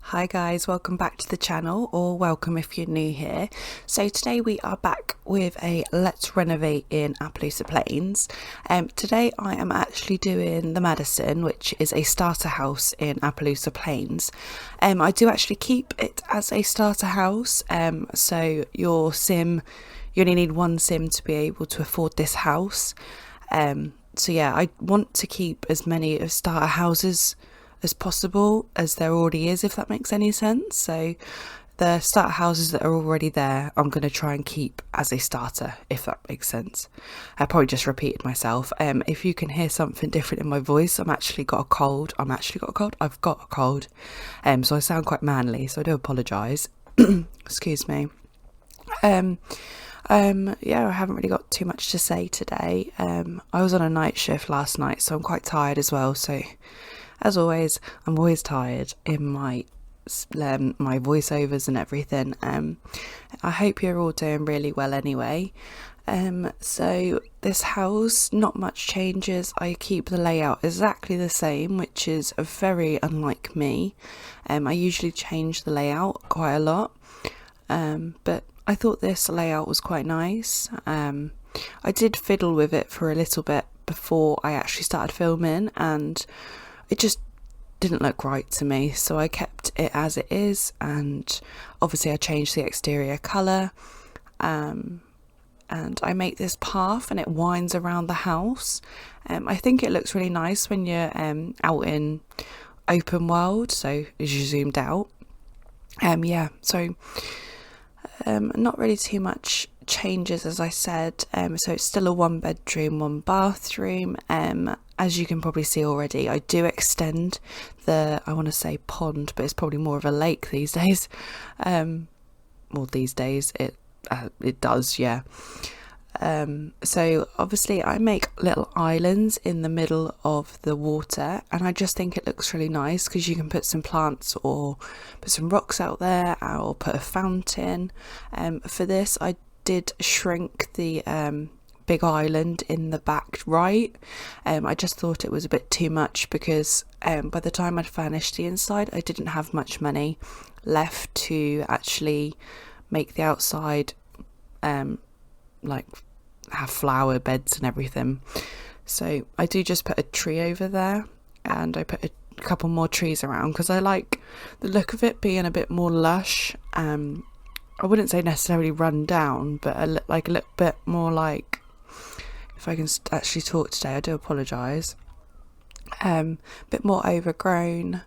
Hi guys, welcome back to the channel, or welcome if you're new here. So today we are back with a Let's Renovate in Appaloosa Plains. Today I am actually doing the Madison, which is a starter house in Appaloosa Plains. I do actually keep it as a starter house, so your sim, you only need one sim to be able to afford this house. So yeah, I want to keep as many of starter houses as possible as there already is, if that makes any sense. So the starter houses that are already there, I'm going to try and keep as a starter, if that makes sense. I probably just repeated myself. If you can hear something different in my voice, I've got a cold. So I sound quite manly, so I do apologise. Excuse me. Yeah, I haven't really got too much to say today. I was on a night shift last night, so I'm quite tired as well. So as always, I'm always tired in my voiceovers and everything. I hope you're all doing really well anyway. So this house, not much changes. I keep the layout exactly the same, which is very unlike me. I usually change the layout quite a lot, but I thought this layout was quite nice. I did fiddle with it for a little bit before I actually started filming, and it just didn't look right to me, so I kept it as it is, and obviously I changed the exterior colour, and I make this path and it winds around the house. I think it looks really nice when you're out in open world, so as you zoomed out. Yeah, so not really too much changes, as I said. So it's still a 1 bedroom, 1 bathroom. As you can probably see already, I do extend I want to say pond, but it's probably more of a lake these days. Well, these days it does, yeah. So obviously I make little islands in the middle of the water, and I just think it looks really nice because you can put some plants or put some rocks out there, or put a fountain. For this I did shrink the big island in the back right. I just thought it was a bit too much because by the time I'd finished the inside, I didn't have much money left to actually make the outside like have flower beds and everything. So I do just put a tree over there, and I put a couple more trees around because I like the look of it being a bit more lush. I wouldn't say necessarily run down, but a little bit more like, if I can actually talk today, I do apologise. Bit more overgrown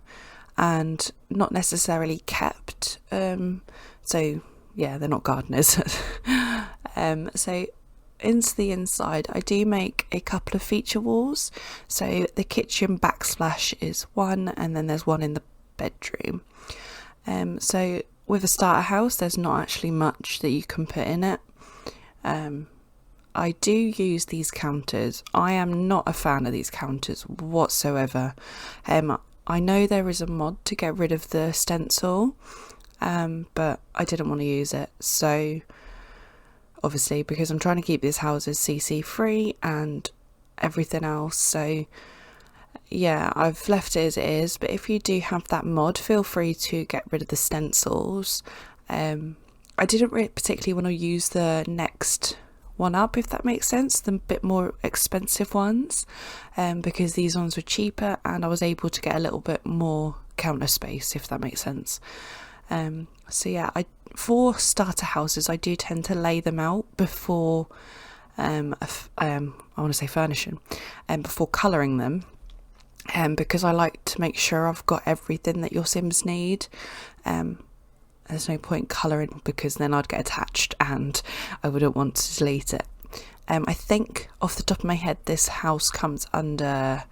and not necessarily kept. So yeah, they're not gardeners. So into the inside, I do make a couple of feature walls. So the kitchen backsplash is one, and then there's one in the bedroom. So with a starter house, there's not actually much that you can put in it. I do use these counters. I am not a fan of these counters whatsoever. I know there is a mod to get rid of the stencil, but I didn't want to use it. So obviously, because I'm trying to keep these houses CC free and everything else, so yeah, I've left it as it is. But if you do have that mod, feel free to get rid of the stencils. I didn't really particularly want to use the next one up, if that makes sense, the bit more expensive ones, because these ones were cheaper and I was able to get a little bit more counter space, if that makes sense. So yeah, for starter houses, I do tend to lay them out before I want to say furnishing, and before colouring them, because I like to make sure I've got everything that your Sims need. There's no point colouring because then I'd get attached and I wouldn't want to delete it. I think off the top of my head, this house comes under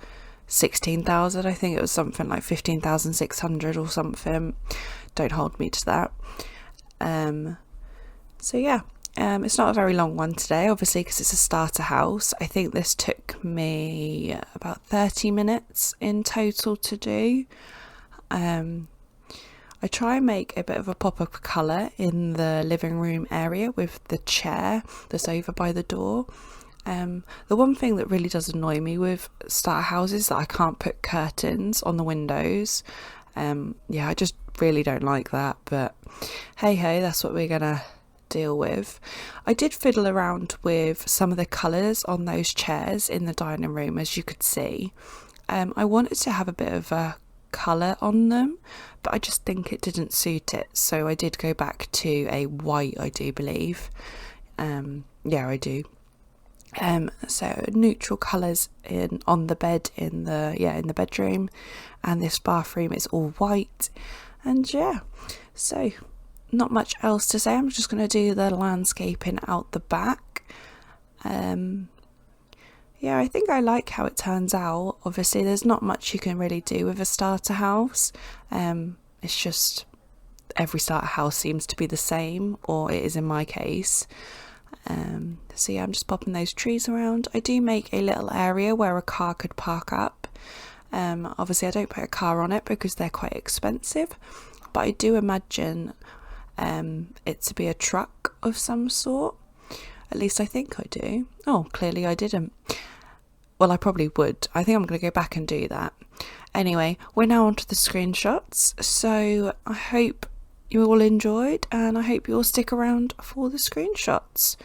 16,000. I think it was something like 15,600 or something. Don't hold me to that. So yeah, it's not a very long one today, obviously, because it's a starter house. I think this took me about 30 minutes in total to do. I try and make a bit of a pop of colour in the living room area with the chair that's over by the door. The one thing that really does annoy me with starter houses is that I can't put curtains on the windows. Yeah, I just really don't like that, but hey ho, that's what we're gonna deal with. I did fiddle around with some of the colours on those chairs in the dining room, as you could see. I wanted to have a bit of a colour on them, but I just think it didn't suit it, so I did go back to a white, I do believe. Yeah, I do. So neutral colours on the bed in the bedroom, and this bathroom is all white. And yeah, so not much else to say. I'm just going to do the landscaping out the back. Yeah, I think I like how it turns out. Obviously there's not much you can really do with a starter house. It's just every starter house seems to be the same, or it is in my case. So yeah, I'm just popping those trees around. I do make a little area where a car could park up. Obviously I don't put a car on it because they're quite expensive, but I do imagine it to be a truck of some sort. At least I think I do. Oh, clearly I didn't. Well, I probably would. I think I'm going to go back and do that. Anyway, we're now onto the screenshots. So I hope you all enjoyed, and I hope you all stick around for the screenshots.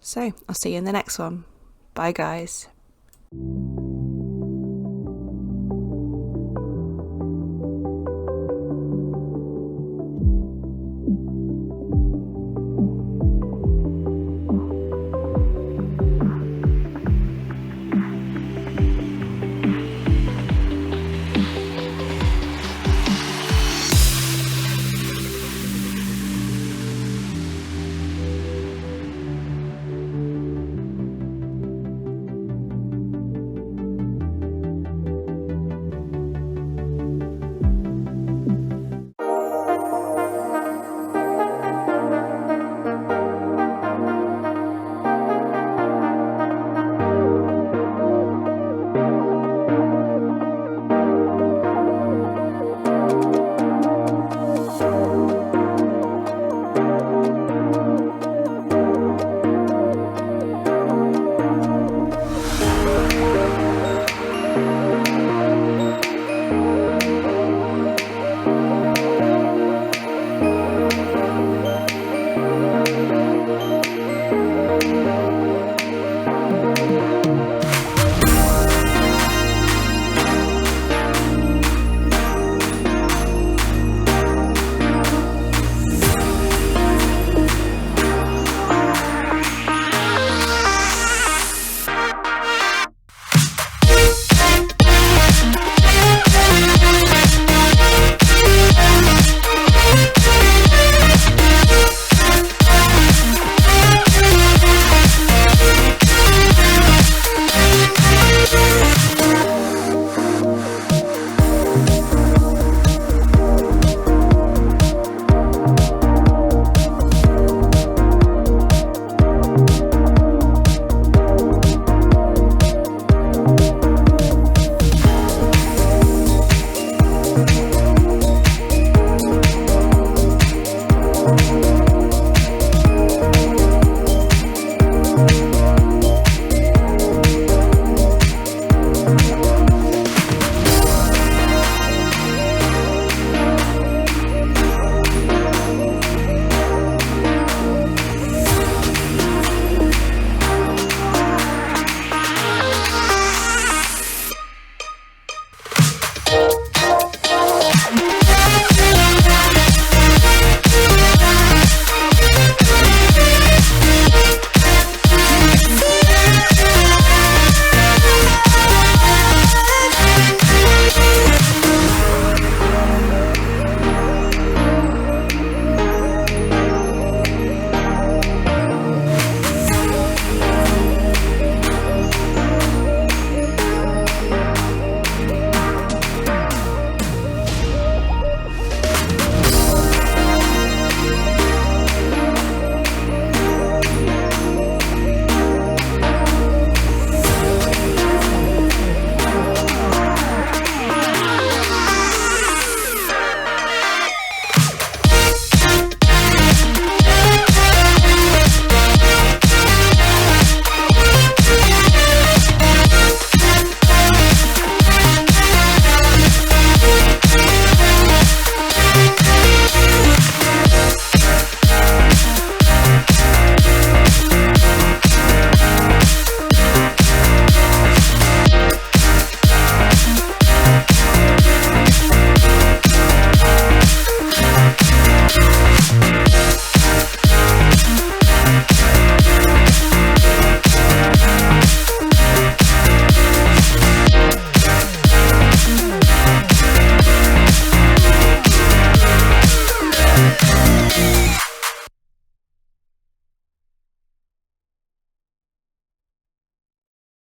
So I'll see you in the next one. Bye guys.